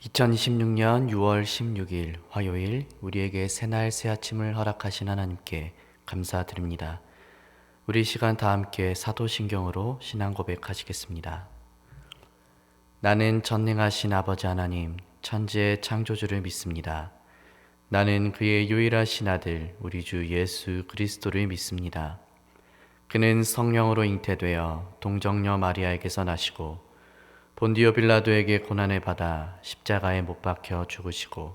2026년 6월 16일 화요일 우리에게 새날 새아침을 허락하신 하나님께 감사드립니다. 우리 시간 다 함께 사도신경으로 신앙 고백하시겠습니다. 나는 전능하신 아버지 하나님 천지의 창조주를 믿습니다. 나는 그의 유일하신 아들 우리 주 예수 그리스도를 믿습니다. 그는 성령으로 잉태되어 동정녀 마리아에게서 나시고 본디오 빌라도에게 고난을 받아 십자가에 못 박혀 죽으시고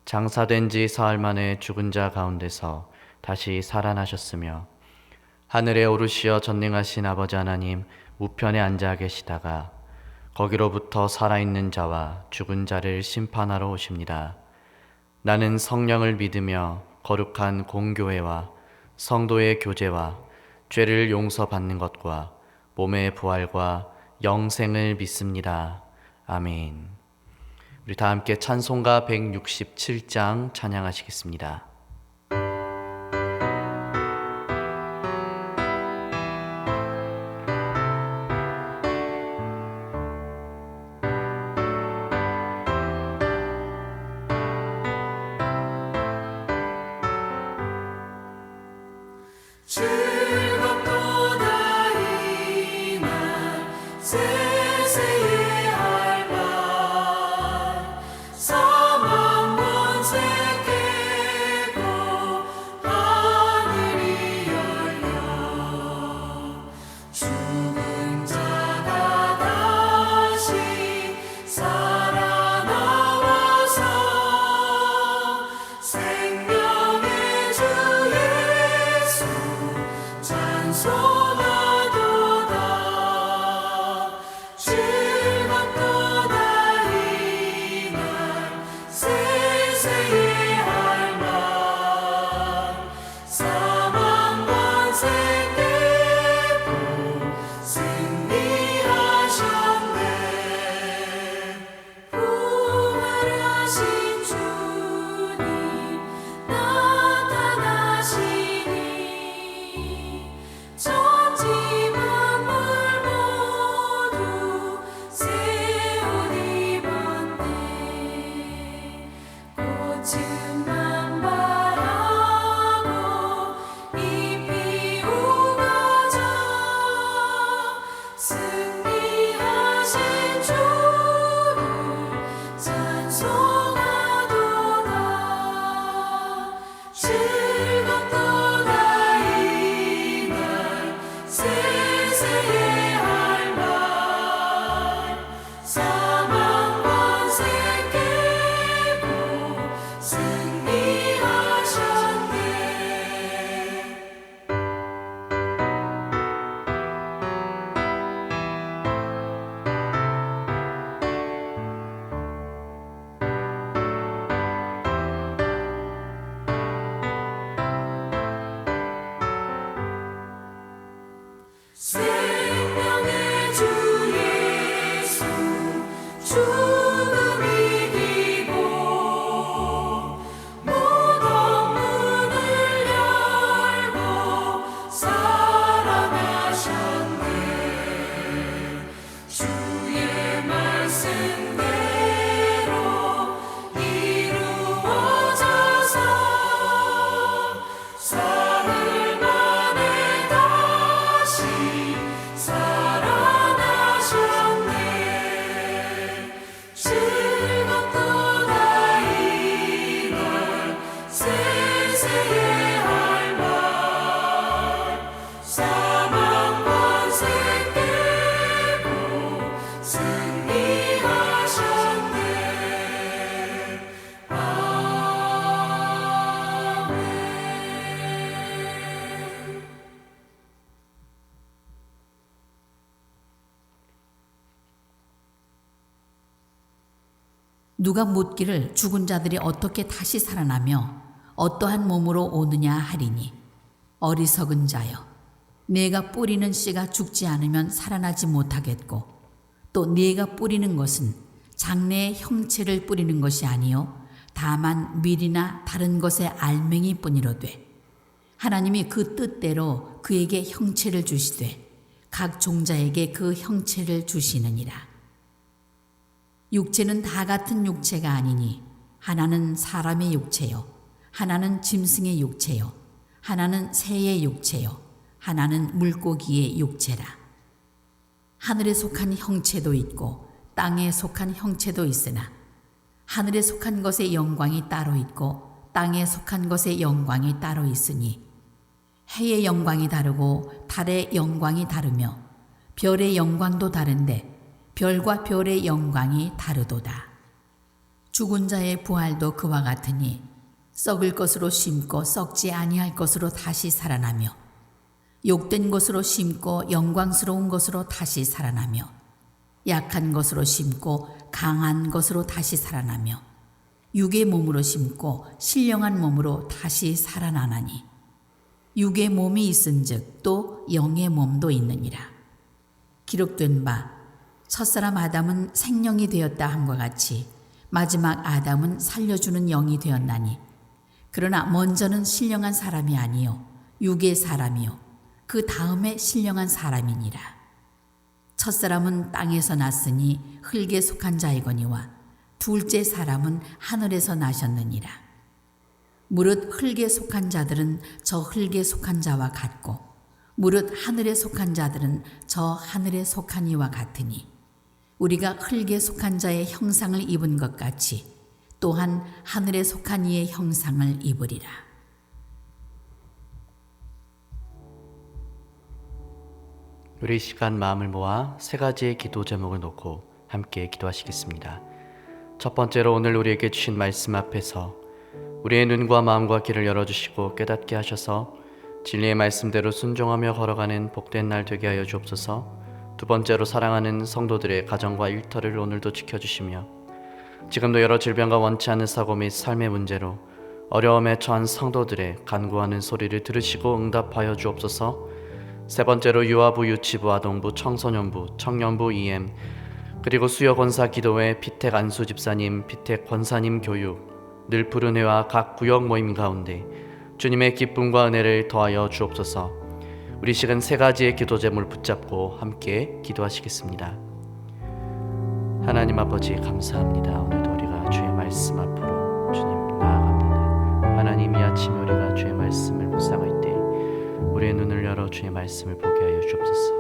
장사된 지 사흘 만에 죽은 자 가운데서 다시 살아나셨으며 하늘에 오르시어 전능하신 아버지 하나님 우편에 앉아 계시다가 거기로부터 살아있는 자와 죽은 자를 심판하러 오십니다. 나는 성령을 믿으며 거룩한 공교회와 성도의 교제와 죄를 용서받는 것과 몸의 부활과 영생을 믿습니다. 아멘. 우리 다 함께 찬송가 167장 찬양하시겠습니다. 누가 묻기를 죽은 자들이 어떻게 다시 살아나며 어떠한 몸으로 오느냐 하리니 어리석은 자여 네가 뿌리는 씨가 죽지 않으면 살아나지 못하겠고 또 네가 뿌리는 것은 장래의 형체를 뿌리는 것이 아니요 다만 밀이나 다른 것의 알맹이 뿐이로되 하나님이 그 뜻대로 그에게 형체를 주시되 각 종자에게 그 형체를 주시느니라. 육체는 다 같은 육체가 아니니 하나는 사람의 육체요, 하나는 짐승의 육체요, 하나는 새의 육체요, 하나는 물고기의 육체라. 하늘에 속한 형체도 있고 땅에 속한 형체도 있으나 하늘에 속한 것의 영광이 따로 있고 땅에 속한 것의 영광이 따로 있으니 해의 영광이 다르고 달의 영광이 다르며 별의 영광도 다른데 별과 별의 영광이 다르도다. 죽은 자의 부활도 그와 같으니 썩을 것으로 심고 썩지 아니할 것으로 다시 살아나며 욕된 것으로 심고 영광스러운 것으로 다시 살아나며 약한 것으로 심고 강한 것으로 다시 살아나며 육의 몸으로 심고 신령한 몸으로 다시 살아나나니 육의 몸이 있은즉 또 영의 몸도 있느니라. 기록된 바 첫사람 아담은 생명이 되었다 함과 같이 마지막 아담은 살려주는 영이 되었나니 그러나 먼저는 신령한 사람이 아니요 육의 사람이요 그 다음에 신령한 사람이니라. 첫사람은 땅에서 났으니 흙에 속한 자이거니와 둘째 사람은 하늘에서 나셨느니라. 무릇 흙에 속한 자들은 저 흙에 속한 자와 같고 무릇 하늘에 속한 자들은 저 하늘에 속한 이와 같으니 우리가 흙에 속한 자의 형상을 입은 것 같이 또한 하늘에 속한 이의 형상을 입으리라. 우리 시간 마음을 모아 세 가지의 기도 제목을 놓고 함께 기도하시겠습니다. 첫 번째로 오늘 우리에게 주신 말씀 앞에서 우리의 눈과 마음과 귀를 열어주시고 깨닫게 하셔서 진리의 말씀대로 순종하며 걸어가는 복된 날 되게 하여 주옵소서. 두 번째로 사랑하는 성도들의 가정과 일터를 오늘도 지켜주시며 지금도 여러 질병과 원치 않는 사고 및 삶의 문제로 어려움에 처한 성도들의 간구하는 소리를 들으시고 응답하여 주옵소서. 세 번째로 유아부, 유치부, 아동부, 청소년부, 청년부, EM 그리고 수요 권사 기도회, 피택 안수 집사님, 피택 권사님 교육, 늘 푸른 회와 각 구역 모임 가운데 주님의 기쁨과 은혜를 더하여 주옵소서. 우리 시간 세 가지의 기도 제목을 붙잡고 함께 기도하시겠습니다. 하나님 아버지 감사합니다. 오늘도 우리가 주의 말씀 앞으로 주님 나아갑니다. 하나님 이 아침에 우리가 주의 말씀을 묵상할 때 우리의 눈을 열어 주의 말씀을 보게 하여 주옵소서.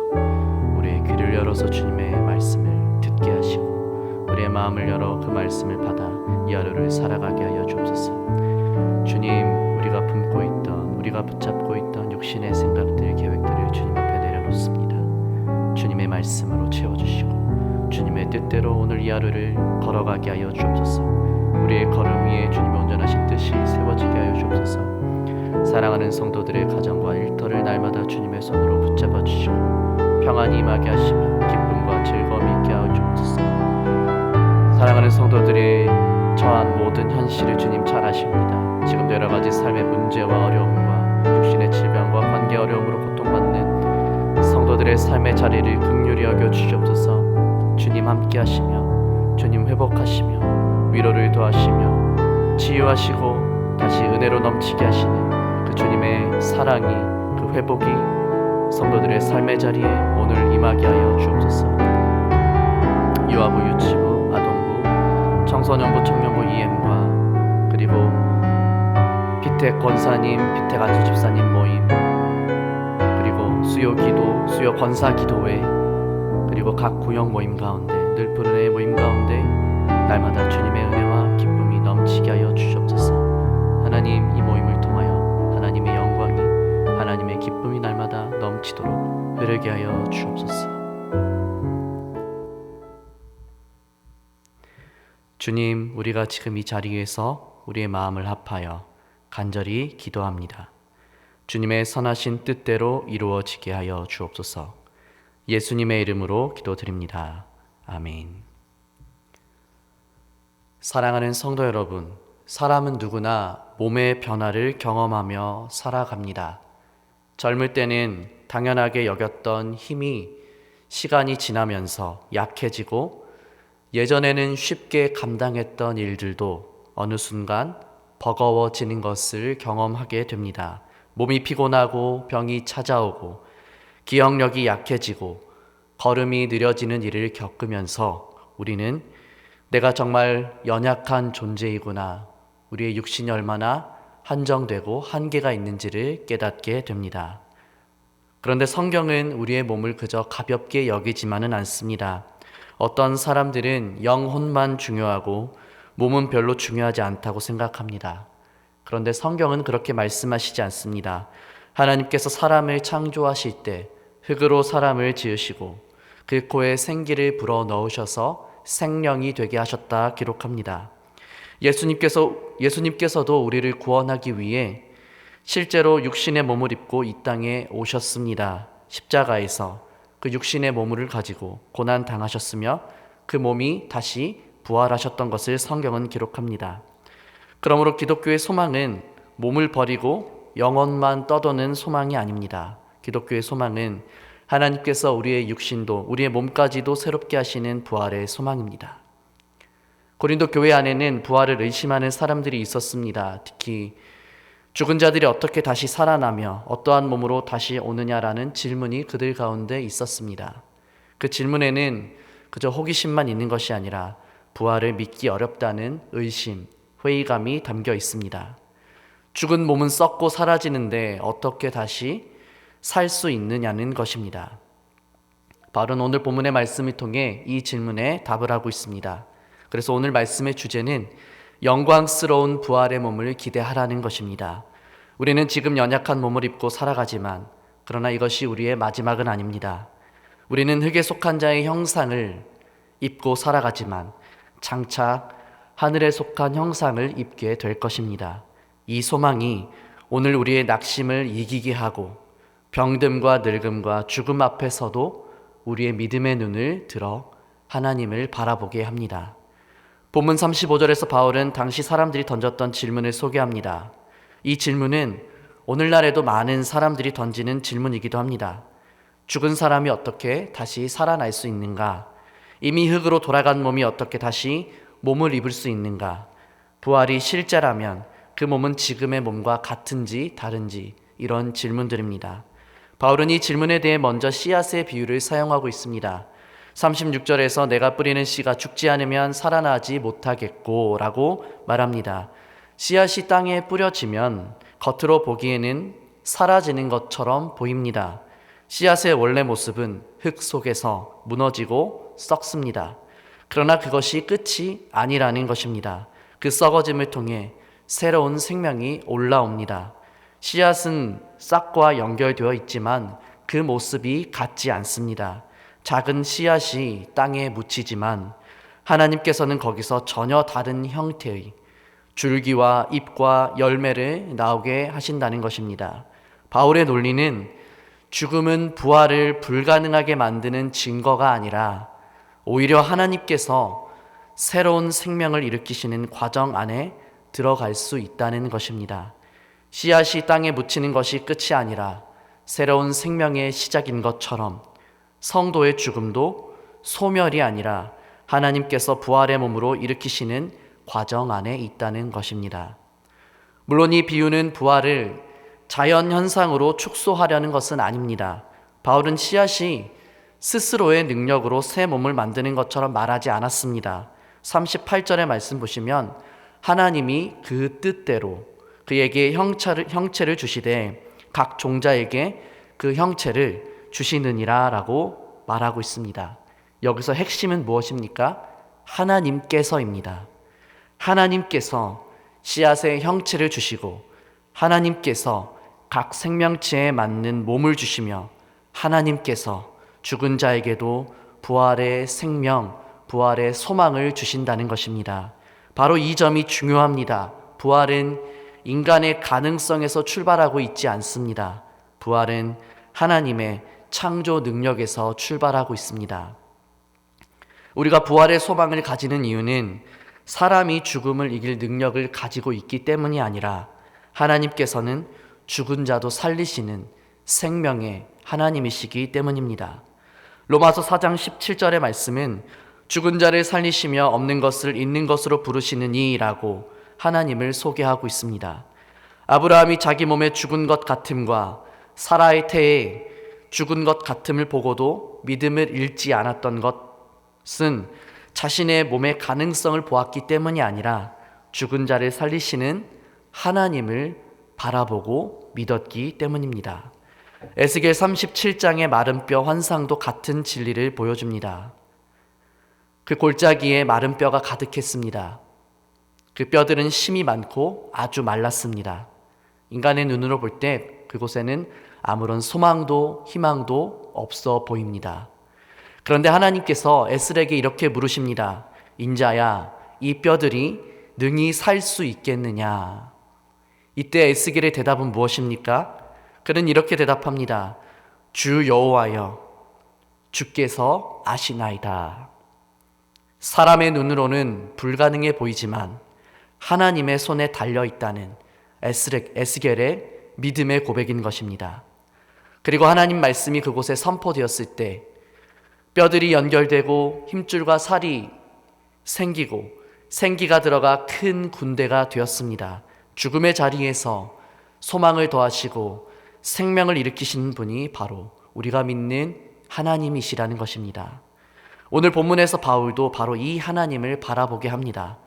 우리의 귀를 열어서 주님의 말씀을 듣게 하시고 우리의 마음을 열어 그 말씀을 받아 이 하루를 살아가게 하여 주옵소서. 주님, 우리가 품고 있던 우리가 붙잡고 있던 육신의 생각들, 계획들을 주님 앞에 내려놓습니다. 주님의 말씀으로 채워주시고 주님의 뜻대로 오늘 이 하루를 걸어가게 하여 주옵소서. 우리의 걸음 위에 주님의 온전하신 뜻이 세워지게 하여 주옵소서. 사랑하는 성도들의 가정과 일터를 날마다 주님의 손으로 붙잡아 주시고 평안히 임하게 하시며 기쁨과 즐거움이 있게 하여 주옵소서. 사랑하는 성도들이 처한 모든 현실을 주님 잘 아십니다. 지금도 여러 가지 삶의 문제와 어려움과 육신의 질병과 관계 어려움으로 고통받는 성도들의 삶의 자리를 긍휼히 여겨 주시옵소서. 주님 함께 하시며 주님 회복하시며 위로를 더하시며 치유하시고 다시 은혜로 넘치게 하시는 그 주님의 사랑이, 그 회복이 성도들의 삶의 자리에 오늘 임하게 하여 주옵소서. 유아부, 유치부, 아동부, 청소년부, 청년부 EM과 그리고 피택 권사님, 피택 안수 집사님 모임, 그리고 수요 기도, 수요 권사 기도회, 그리고 각 구역 모임 가운데 늘 푸른 애 모임 가운데 날마다 주님의 은혜와 기쁨이 넘치게 하여 주시옵소서. 하나님, 이 모임을 통하여 하나님의 영광이, 하나님의 기쁨이 날마다 넘치도록 흐르게 하여 주옵소서. 주님, 우리가 지금 이 자리에서 우리의 마음을 합하여 간절히 기도합니다. 주님의 선하신 뜻대로 이루어지게 하여 주옵소서. 예수님의 이름으로 기도드립니다. 아멘. 사랑하는 성도 여러분, 사람은 누구나 몸의 변화를 경험하며 살아갑니다. 젊을 때는 당연하게 여겼던 힘이 시간이 지나면서 약해지고 예전에는 쉽게 감당했던 일들도 어느 순간 버거워지는 것을 경험하게 됩니다. 몸이 피곤하고 병이 찾아오고 기억력이 약해지고 걸음이 느려지는 일을 겪으면서 우리는 내가 정말 연약한 존재이구나. 우리의 육신이 얼마나 한정되고 한계가 있는지를 깨닫게 됩니다. 그런데 성경은 우리의 몸을 그저 가볍게 여기지만은 않습니다. 어떤 사람들은 영혼만 중요하고 몸은 별로 중요하지 않다고 생각합니다. 그런데 성경은 그렇게 말씀하시지 않습니다. 하나님께서 사람을 창조하실 때 흙으로 사람을 지으시고 그 코에 생기를 불어 넣으셔서 생명이 되게 하셨다 기록합니다. 예수님께서도 우리를 구원하기 위해 실제로 육신의 몸을 입고 이 땅에 오셨습니다. 십자가에서 그 육신의 몸을 가지고 고난 당하셨으며 그 몸이 다시 부활하셨던 것을 성경은 기록합니다. 그러므로 기독교의 소망은 몸을 버리고 영혼만 떠도는 소망이 아닙니다. 기독교의 소망은 하나님께서 우리의 육신도 우리의 몸까지도 새롭게 하시는 부활의 소망입니다. 고린도 교회 안에는 부활을 의심하는 사람들이 있었습니다. 특히 죽은 자들이 어떻게 다시 살아나며 어떠한 몸으로 다시 오느냐라는 질문이 그들 가운데 있었습니다. 그 질문에는 그저 호기심만 있는 것이 아니라 부활을 믿기 어렵다는 의심, 회의감이 담겨 있습니다. 죽은 몸은 썩고 사라지는데 어떻게 다시 살 수 있느냐는 것입니다. 바울은 오늘 본문의 말씀을 통해 이 질문에 답을 하고 있습니다. 그래서 오늘 말씀의 주제는 영광스러운 부활의 몸을 기대하라는 것입니다. 우리는 지금 연약한 몸을 입고 살아가지만 그러나 이것이 우리의 마지막은 아닙니다. 우리는 흙에 속한 자의 형상을 입고 살아가지만 장차 하늘에 속한 형상을 입게 될 것입니다. 이 소망이 오늘 우리의 낙심을 이기게 하고 병듦과 늙음과 죽음 앞에서도 우리의 믿음의 눈을 들어 하나님을 바라보게 합니다. 본문 35절에서 바울은 당시 사람들이 던졌던 질문을 소개합니다. 이 질문은 오늘날에도 많은 사람들이 던지는 질문이기도 합니다. 죽은 사람이 어떻게 다시 살아날 수 있는가? 이미 흙으로 돌아간 몸이 어떻게 다시 몸을 입을 수 있는가? 부활이 실제라면 그 몸은 지금의 몸과 같은지 다른지 이런 질문들입니다. 바울은 이 질문에 대해 먼저 씨앗의 비유를 사용하고 있습니다. 36절에서 내가 뿌리는 씨가 죽지 않으면 살아나지 못하겠고 라고 말합니다. 씨앗이 땅에 뿌려지면 겉으로 보기에는 사라지는 것처럼 보입니다. 씨앗의 원래 모습은 흙 속에서 무너지고 썩습니다. 그러나 그것이 끝이 아니라는 것입니다. 그 썩어짐을 통해 새로운 생명이 올라옵니다. 씨앗은 싹과 연결되어 있지만 그 모습이 같지 않습니다. 작은 씨앗이 땅에 묻히지만 하나님께서는 거기서 전혀 다른 형태의 줄기와 잎과 열매를 나오게 하신다는 것입니다. 바울의 논리는 죽음은 부활을 불가능하게 만드는 증거가 아니라 오히려 하나님께서 새로운 생명을 일으키시는 과정 안에 들어갈 수 있다는 것입니다. 씨앗이 땅에 묻히는 것이 끝이 아니라 새로운 생명의 시작인 것처럼 성도의 죽음도 소멸이 아니라 하나님께서 부활의 몸으로 일으키시는 과정 안에 있다는 것입니다. 물론 이 비유는 부활을 자연 현상으로 축소하려는 것은 아닙니다. 바울은 씨앗이 스스로의 능력으로 새 몸을 만드는 것처럼 말하지 않았습니다. 38절의 말씀 보시면 하나님이 그 뜻대로 그에게 형체를 주시되 각 종자에게 그 형체를 주시느니라 라고 말하고 있습니다. 여기서 핵심은 무엇입니까? 하나님께서입니다. 하나님께서 씨앗의 형체를 주시고 하나님께서 각 생명체에 맞는 몸을 주시며 하나님께서 죽은 자에게도 부활의 생명, 부활의 소망을 주신다는 것입니다. 바로 이 점이 중요합니다. 부활은 인간의 가능성에서 출발하고 있지 않습니다. 부활은 하나님의 창조 능력에서 출발하고 있습니다. 우리가 부활의 소망을 가지는 이유는 사람이 죽음을 이길 능력을 가지고 있기 때문이 아니라 하나님께서는 죽은 자도 살리시는 생명의 하나님이시기 때문입니다. 로마서 4장 17절의 말씀은 죽은 자를 살리시며 없는 것을 있는 것으로 부르시느니 라고 하나님을 소개하고 있습니다. 아브라함이 자기 몸에 죽은 것 같음과 사라의 태에 죽은 것 같음을 보고도 믿음을 잃지 않았던 것은 자신의 몸의 가능성을 보았기 때문이 아니라 죽은 자를 살리시는 하나님을 바라보고 믿었기 때문입니다. 에스겔 37장의 마른 뼈 환상도 같은 진리를 보여줍니다. 그 골짜기에 마른 뼈가 가득했습니다. 그 뼈들은 심이 많고 아주 말랐습니다. 인간의 눈으로 볼 때 그곳에는 아무런 소망도 희망도 없어 보입니다. 그런데 하나님께서 에스겔에게 이렇게 물으십니다. 인자야, 이 뼈들이 능히 살 수 있겠느냐? 이때 에스겔의 대답은 무엇입니까? 그는 이렇게 대답합니다. 주 여호와여, 주께서 아시나이다. 사람의 눈으로는 불가능해 보이지만 하나님의 손에 달려 있다는 에스겔의 믿음의 고백인 것입니다. 그리고 하나님 말씀이 그곳에 선포되었을 때 뼈들이 연결되고 힘줄과 살이 생기고 생기가 들어가 큰 군대가 되었습니다. 죽음의 자리에서 소망을 더하시고 생명을 일으키신 분이 바로 우리가 믿는 하나님이시라는 것입니다. 오늘 본문에서 바울도 바로 이 하나님을 바라보게 합니다.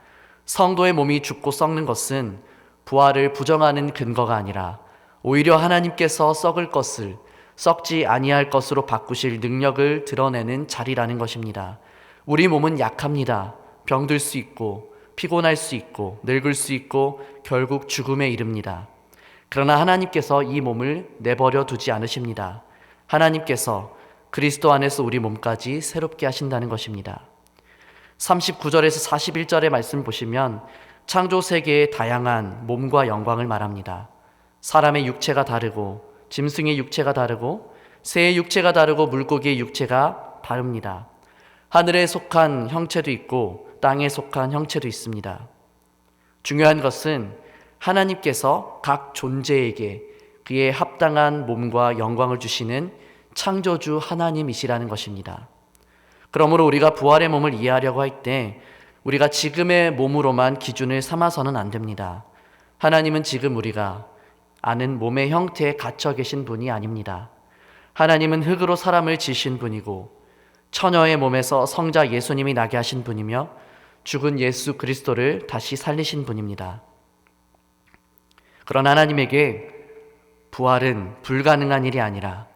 성도의 몸이 죽고 썩는 것은 부활을 부정하는 근거가 아니라 오히려 하나님께서 썩을 것을 썩지 아니할 것으로 바꾸실 능력을 드러내는 자리라는 것입니다. 우리 몸은 약합니다. 병들 수 있고 피곤할 수 있고 늙을 수 있고 결국 죽음에 이릅니다. 그러나 하나님께서 이 몸을 내버려 두지 않으십니다. 하나님께서 그리스도 안에서 우리 몸까지 새롭게 하신다는 것입니다. 39절에서 41절의 말씀 보시면 창조 세계의 다양한 몸과 영광을 말합니다. 사람의 육체가 다르고 짐승의 육체가 다르고 새의 육체가 다르고 물고기의 육체가 다릅니다. 하늘에 속한 형체도 있고 땅에 속한 형체도 있습니다. 중요한 것은 하나님께서 각 존재에게 그의 합당한 몸과 영광을 주시는 창조주 하나님이시라는 것입니다. 그러므로 우리가 부활의 몸을 이해하려고 할 때 우리가 지금의 몸으로만 기준을 삼아서는 안 됩니다. 하나님은 지금 우리가 아는 몸의 형태에 갇혀 계신 분이 아닙니다. 하나님은 흙으로 사람을 지으신 분이고 처녀의 몸에서 성자 예수님이 나게 하신 분이며 죽은 예수 그리스도를 다시 살리신 분입니다. 그런 하나님에게 부활은 불가능한 일이 아니라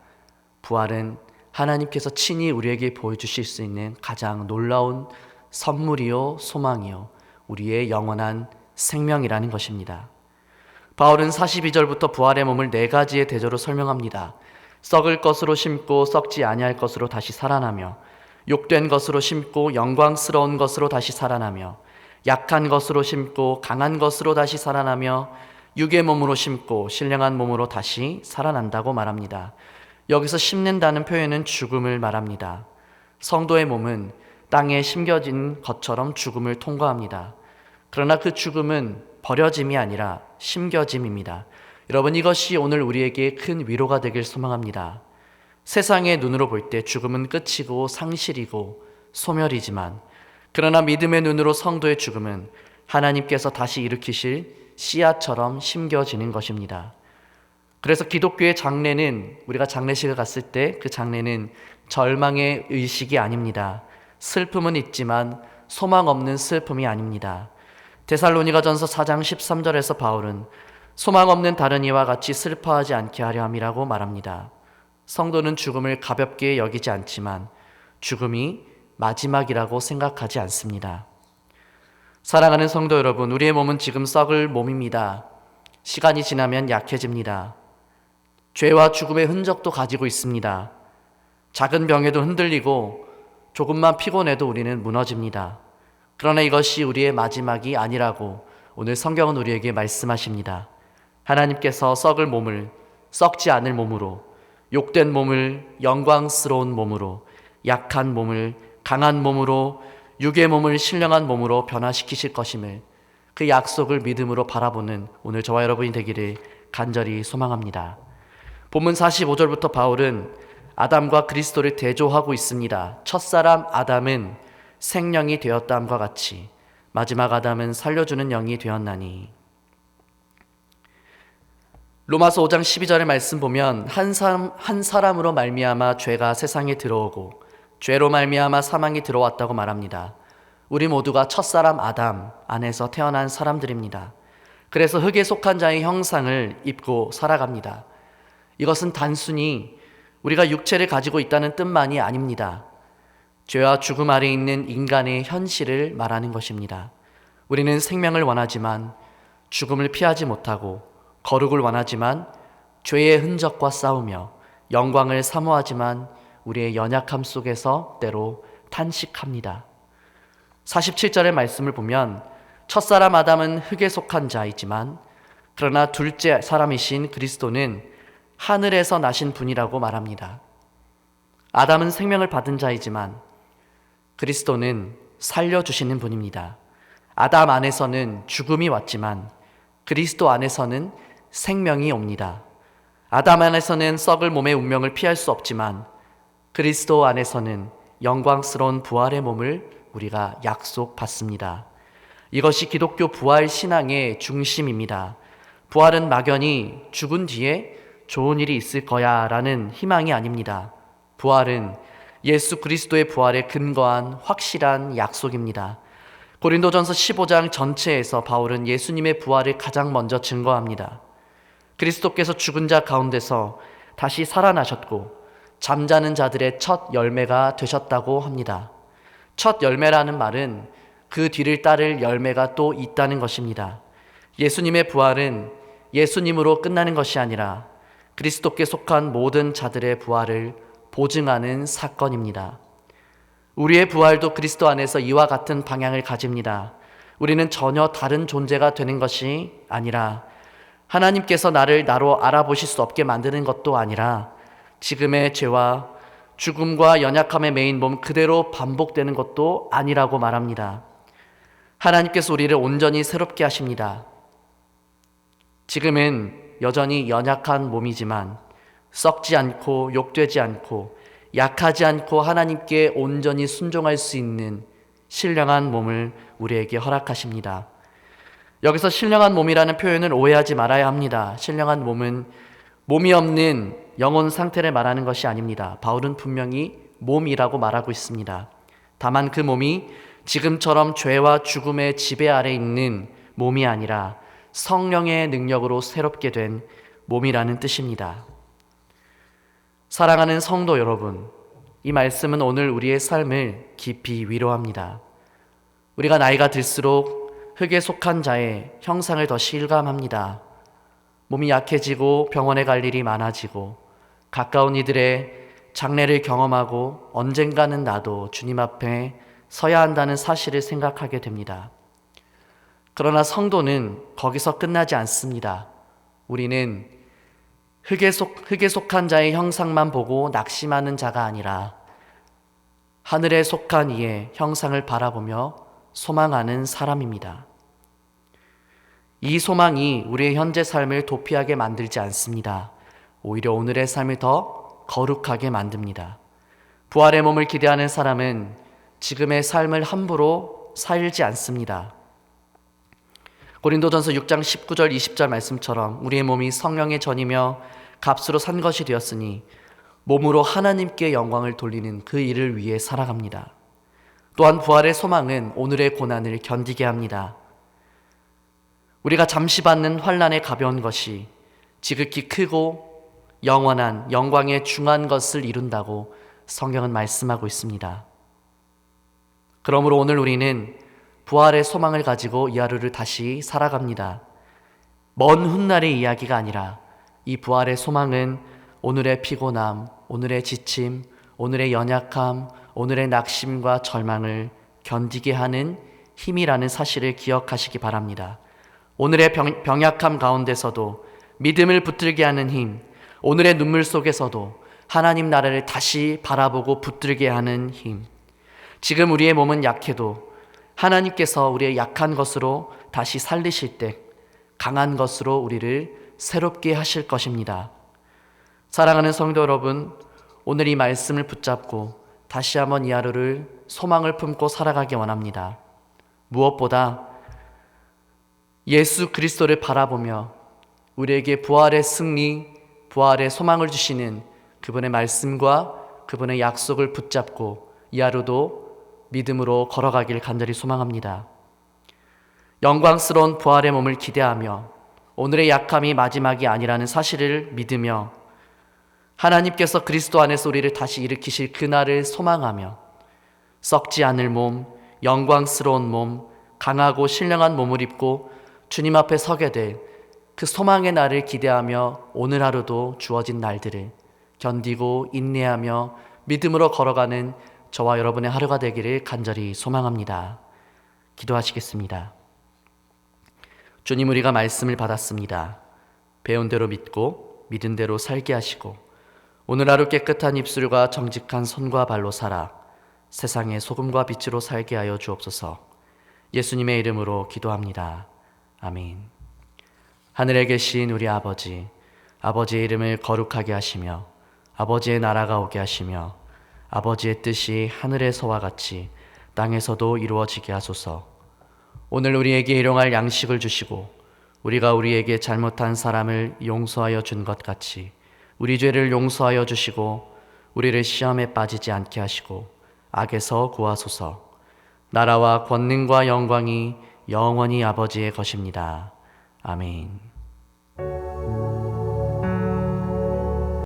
부활은 하나님께서 친히 우리에게 보여주실 수 있는 가장 놀라운 선물이요 소망이요 우리의 영원한 생명이라는 것입니다. 바울은 42절부터 부활의 몸을 4가지의 대조로 설명합니다. 썩을 것으로 심고 썩지 아니할 것으로 다시 살아나며 욕된 것으로 심고 영광스러운 것으로 다시 살아나며 약한 것으로 심고 강한 것으로 다시 살아나며 육의 몸으로 심고 신령한 몸으로 다시 살아난다고 말합니다. 여기서 심는다는 표현은 죽음을 말합니다. 성도의 몸은 땅에 심겨진 것처럼 죽음을 통과합니다. 그러나 그 죽음은 버려짐이 아니라 심겨짐입니다. 여러분, 이것이 오늘 우리에게 큰 위로가 되길 소망합니다. 세상의 눈으로 볼 때 죽음은 끝이고 상실이고 소멸이지만 그러나 믿음의 눈으로 성도의 죽음은 하나님께서 다시 일으키실 씨앗처럼 심겨지는 것입니다. 그래서 기독교의 장례는 우리가 장례식을 갔을 때 그 장례는 절망의 의식이 아닙니다. 슬픔은 있지만 소망 없는 슬픔이 아닙니다. 데살로니가전서 4장 13절에서 바울은 소망 없는 다른 이와 같이 슬퍼하지 않게 하려 함이라고 말합니다. 성도는 죽음을 가볍게 여기지 않지만 죽음이 마지막이라고 생각하지 않습니다. 사랑하는 성도 여러분, 우리의 몸은 지금 썩을 몸입니다. 시간이 지나면 약해집니다. 죄와 죽음의 흔적도 가지고 있습니다. 작은 병에도 흔들리고 조금만 피곤해도 우리는 무너집니다. 그러나 이것이 우리의 마지막이 아니라고 오늘 성경은 우리에게 말씀하십니다. 하나님께서 썩을 몸을 썩지 않을 몸으로, 욕된 몸을 영광스러운 몸으로, 약한 몸을 강한 몸으로, 육의 몸을 신령한 몸으로 변화시키실 것임을 그 약속을 믿음으로 바라보는 오늘 저와 여러분이 되기를 간절히 소망합니다. 본문 45절부터 바울은 아담과 그리스도를 대조하고 있습니다. 첫사람 아담은 생명이 되었다함과 같이 마지막 아담은 살려주는 영이 되었나니. 로마서 5장 12절의 말씀 보면 한 사람으로 말미암아 죄가 세상에 들어오고 죄로 말미암아 사망이 들어왔다고 말합니다. 우리 모두가 첫사람 아담 안에서 태어난 사람들입니다. 그래서 흙에 속한 자의 형상을 입고 살아갑니다. 이것은 단순히 우리가 육체를 가지고 있다는 뜻만이 아닙니다. 죄와 죽음 아래 있는 인간의 현실을 말하는 것입니다. 우리는 생명을 원하지만 죽음을 피하지 못하고, 거룩을 원하지만 죄의 흔적과 싸우며, 영광을 사모하지만 우리의 연약함 속에서 때로 탄식합니다. 47절의 말씀을 보면 첫사람 아담은 흙에 속한 자이지만 그러나 둘째 사람이신 그리스도는 하늘에서 나신 분이라고 말합니다. 아담은 생명을 받은 자이지만 그리스도는 살려주시는 분입니다. 아담 안에서는 죽음이 왔지만 그리스도 안에서는 생명이 옵니다. 아담 안에서는 썩을 몸의 운명을 피할 수 없지만 그리스도 안에서는 영광스러운 부활의 몸을 우리가 약속받습니다. 이것이 기독교 부활 신앙의 중심입니다. 부활은 막연히 죽은 뒤에 좋은 일이 있을 거야 라는 희망이 아닙니다. 부활은 예수 그리스도의 부활에 근거한 확실한 약속입니다. 고린도전서 15장 전체에서 바울은 예수님의 부활을 가장 먼저 증거합니다. 그리스도께서 죽은 자 가운데서 다시 살아나셨고 잠자는 자들의 첫 열매가 되셨다고 합니다. 첫 열매라는 말은 그 뒤를 따를 열매가 또 있다는 것입니다. 예수님의 부활은 예수님으로 끝나는 것이 아니라 그리스도께 속한 모든 자들의 부활을 보증하는 사건입니다. 우리의 부활도 그리스도 안에서 이와 같은 방향을 가집니다. 우리는 전혀 다른 존재가 되는 것이 아니라 하나님께서 나를 나로 알아보실 수 없게 만드는 것도 아니라 지금의 죄와 죽음과 연약함에 매인 몸 그대로 반복되는 것도 아니라고 말합니다. 하나님께서 우리를 온전히 새롭게 하십니다. 지금은 여전히 연약한 몸이지만 썩지 않고 욕되지 않고 약하지 않고 하나님께 온전히 순종할 수 있는 신령한 몸을 우리에게 허락하십니다. 여기서 신령한 몸이라는 표현을 오해하지 말아야 합니다. 신령한 몸은 몸이 없는 영혼 상태를 말하는 것이 아닙니다. 바울은 분명히 몸이라고 말하고 있습니다. 다만 그 몸이 지금처럼 죄와 죽음의 지배 아래 있는 몸이 아니라 성령의 능력으로 새롭게 된 몸이라는 뜻입니다. 사랑하는 성도 여러분, 이 말씀은 오늘 우리의 삶을 깊이 위로합니다. 우리가 나이가 들수록 흙에 속한 자의 형상을 더 실감합니다. 몸이 약해지고 병원에 갈 일이 많아지고 가까운 이들의 장례를 경험하고 언젠가는 나도 주님 앞에 서야 한다는 사실을 생각하게 됩니다. 그러나 성도는 거기서 끝나지 않습니다. 우리는 흙에 속한 자의 형상만 보고 낙심하는 자가 아니라 하늘에 속한 이의 형상을 바라보며 소망하는 사람입니다. 이 소망이 우리의 현재 삶을 도피하게 만들지 않습니다. 오히려 오늘의 삶을 더 거룩하게 만듭니다. 부활의 몸을 기대하는 사람은 지금의 삶을 함부로 살지 않습니다. 고린도전서 6장 19절 20절 말씀처럼 우리의 몸이 성령의 전이며 값으로 산 것이 되었으니 몸으로 하나님께 영광을 돌리는 그 일을 위해 살아갑니다. 또한 부활의 소망은 오늘의 고난을 견디게 합니다. 우리가 잠시 받는 환난에 가벼운 것이 지극히 크고 영원한 영광의 중한 것을 이룬다고 성경은 말씀하고 있습니다. 그러므로 오늘 우리는 부활의 소망을 가지고 이 하루를 다시 살아갑니다. 먼 훗날의 이야기가 아니라 이 부활의 소망은 오늘의 피곤함, 오늘의 지침, 오늘의 연약함, 오늘의 낙심과 절망을 견디게 하는 힘이라는 사실을 기억하시기 바랍니다. 오늘의 병약함 가운데서도 믿음을 붙들게 하는 힘, 오늘의 눈물 속에서도 하나님 나라를 다시 바라보고 붙들게 하는 힘. 지금 우리의 몸은 약해도 하나님께서 우리의 약한 것으로 다시 살리실 때 강한 것으로 우리를 새롭게 하실 것입니다. 사랑하는 성도 여러분, 오늘 이 말씀을 붙잡고 다시 한번 이 하루를 소망을 품고 살아가기 원합니다. 무엇보다 예수 그리스도를 바라보며 우리에게 부활의 승리, 부활의 소망을 주시는 그분의 말씀과 그분의 약속을 붙잡고 이 하루도 믿음으로 걸어가길 간절히 소망합니다. 영광스러운 부활의 몸을 기대하며 오늘의 약함이 마지막이 아니라는 사실을 믿으며 하나님께서 그리스도 안에서 우리를 다시 일으키실 그날을 소망하며 썩지 않을 몸, 영광스러운 몸, 강하고 신령한 몸을 입고 주님 앞에 서게 될 그 소망의 날을 기대하며 오늘 하루도 주어진 날들을 견디고 인내하며 믿음으로 걸어가는 저와 여러분의 하루가 되기를 간절히 소망합니다. 기도하시겠습니다. 주님, 우리가 말씀을 받았습니다. 배운 대로 믿고 믿은 대로 살게 하시고 오늘 하루 깨끗한 입술과 정직한 손과 발로 살아 세상의 소금과 빛으로 살게 하여 주옵소서. 예수님의 이름으로 기도합니다. 아멘. 하늘에 계신 우리 아버지, 아버지의 이름을 거룩하게 하시며 아버지의 나라가 오게 하시며 아버지의 뜻이 하늘에서와 같이 땅에서도 이루어지게 하소서. 오늘 우리에게 일용할 양식을 주시고 우리가 우리에게 잘못한 사람을 용서하여 준 것 같이 우리 죄를 용서하여 주시고 우리를 시험에 빠지지 않게 하시고 악에서 구하소서. 나라와 권능과 영광이 영원히 아버지의 것입니다. 아멘.